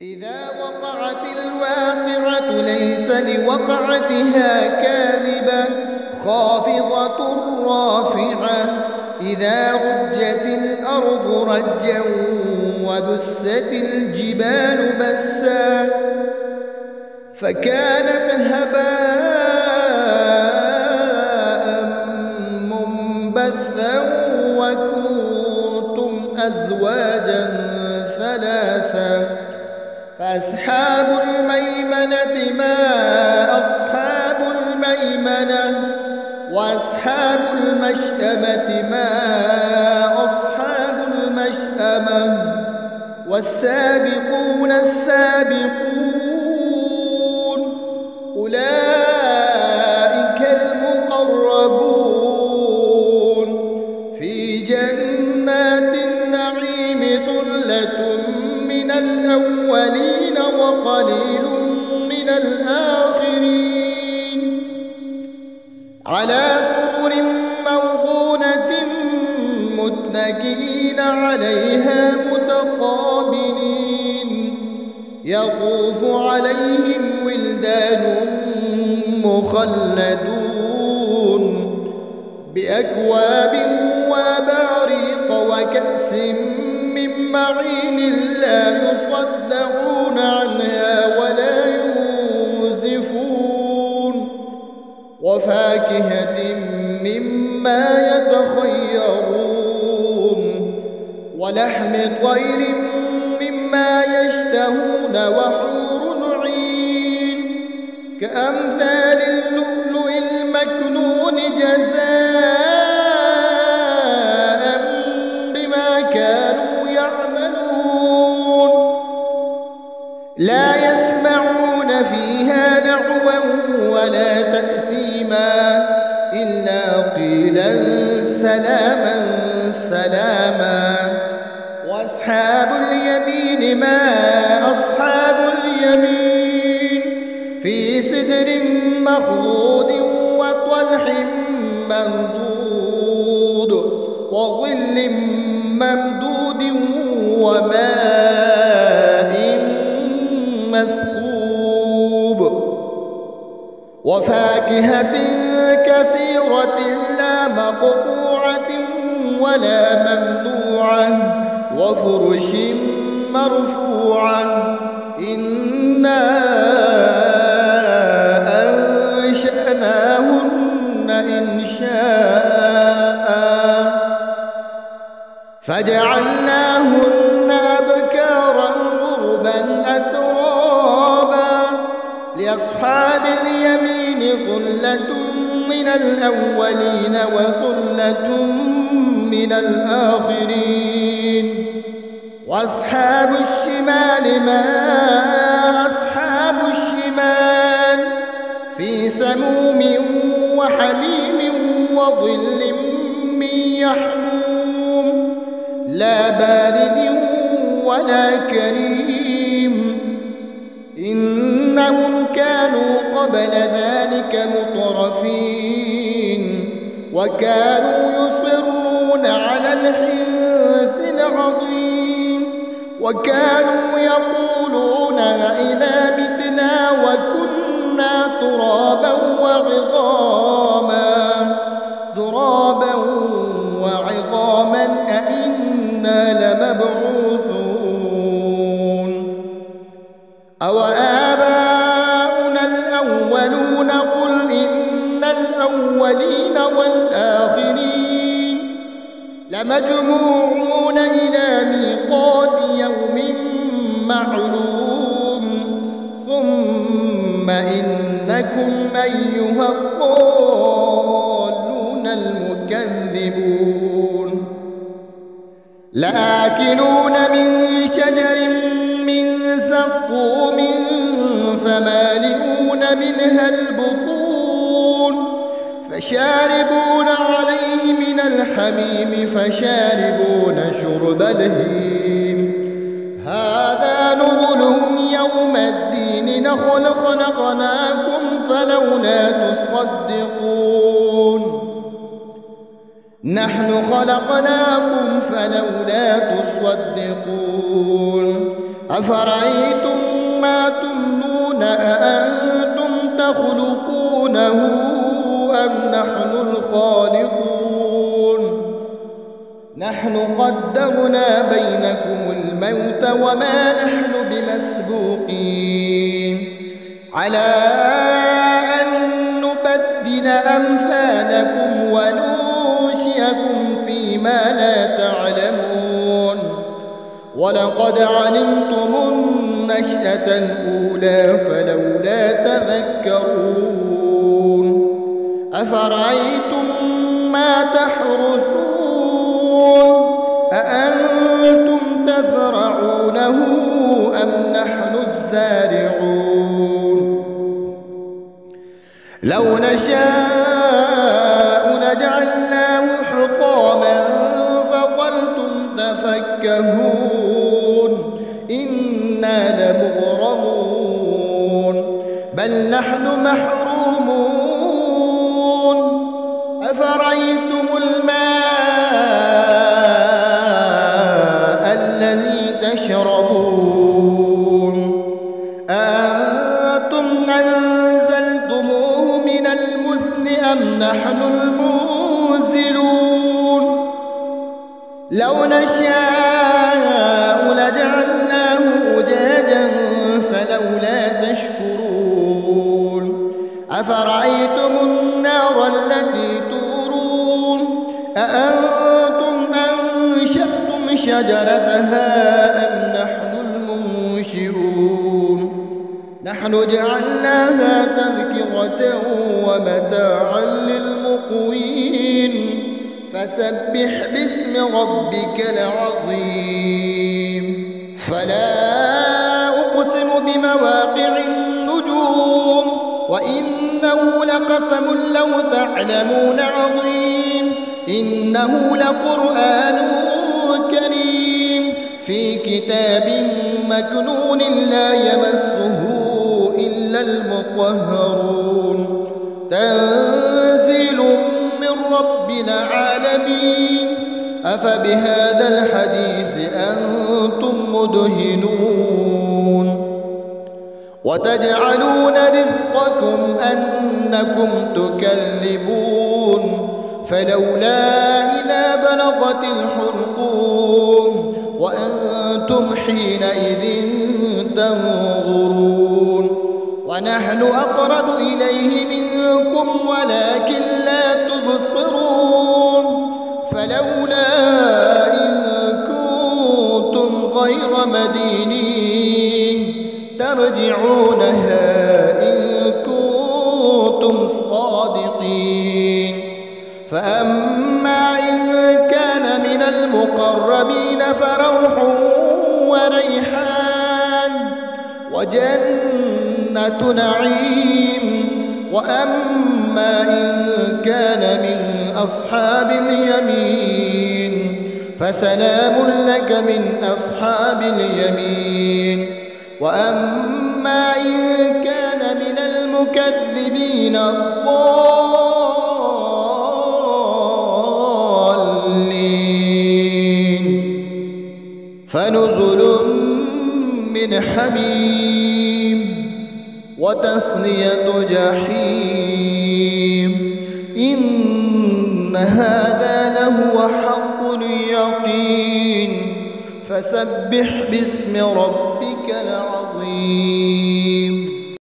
إذا وقعت الواقعة ليس لوقعتها كاذبة خافضة رافعة إذا رجت الأرض رجا وبست الجبال بسا فكانت هباء منبثا وكنتم أزواجا ثلاثا فأصحاب الميمنة ما أصحاب الميمنة وأصحاب المشأمة ما أصحاب المشأمة والسابقون السابقون أولئك المقربون في جنات النعيم ثلة من الأولين وقليل من الآخرين على سرر موضونة متكئين عليها متقابلين يطوف عليهم ولدان مخلدون بأكواب وأباريق وكأس من معين لا يصدعون عنها ولا ينزفون وفاكهة مما يتخيرون ولحم طير مما يشتهون وحور عين كأمثال اللؤلؤ المكنون جزاء بما كانوا يعملون لا يسمعون فيها لغوا ولا تأثيما إلا قيلا سلاما سلاما وأصحاب اليمين ما أصحاب اليمين في سدر مخضود وطلح منضود وظل ممدود وماء مسكوب وفاكهة كثيرة لا مقطوعة ولا ممنوعة وفرش مرفوعة إنا أنشأناهن إنشاء فجعلناهن أبكارا عربا أترابا لأصحاب اليمين ثلة من الأولين وثلة من الآخرين وأصحاب الشمال ما أصحاب الشمال في سموم وحميم وظل من يحموم لا بارد ولا كريم إنهم كانوا قبل ذلك مترفين وكانوا يصرون على الحنث العظيم وكانوا يقولون أئذا متنا وكنا ترابا وعظاما أئنا لمبعوثون أوآباؤنا الأولون قل إن الأولين والآخرين لمجموعون إلى ميقات يوم معلوم ثم إنكم أيها الضالون المكذبون لآكلون من شجر من زقوم فمالئون منها البطون فشاربون عليه من الحميم فشاربون شرب الهيم هذا نزلهم يوم الدين خلقناكم فلولا تصدقون نحن خلقناكم فلولا تصدقون أفرأيتم ما تمنون أأنتم تخلقونه أم نحن الخالقون نحن قدرنا بينكم الموت وما نحن بمسبوقين على أن نبدل أمثالكم وننشئكم فيما لا تعلمون ولقد علمتم النشأة الأولى فلولا تذكرون أفرأيتم ما تحرثون أأنتم تزرعونه أم نحن الزارعون لو نشاء لجعلناه حطاما فظلتم تفكهون إنا لمغرمون بل نحن محرومون أفرأيتم الماء الذي تشربون أأنتم أنزلتموه من المزن أم نحن المنزلون لو نشاء لجعلناه أجاجا فلولا تشكرون أفرأيتم النار التي تورون أأنتم أنشأتم شجرتها أم نحن المنشئون نحن جعلناها تذكرة ومتاعا للمقوين فسبح باسم ربك العظيم فلا أقسم بمواقع النجوم وإنه لقسم لو تعلمون عظيم إنه لقرآن كريم في كتاب مكنون لا يمسه إلا المطهرون تنزيل من رب العالمين أفبهذا الحديث أنتم مدهنون وتجعلون رزقكم أنكم تكذبون فلولا إذا بلغت الحلقوم وأنتم حينئذ تنظرون ونحن أقرب إليه منكم ولكن لا تبصرون فلولا إن كنتم غير مدينين ترجعونها إن كنتم صادقين فأما إن كان من المقربين فروح وريحان وجنة نعيم وأما إن كان من أصحاب اليمين فسلام لك من أصحاب اليمين وأما إن كان من المكذبين الضالين فنزل من حميم وتصلية جحيم إن هذا لهو حق اليقين فسبح باسم ربك العظيم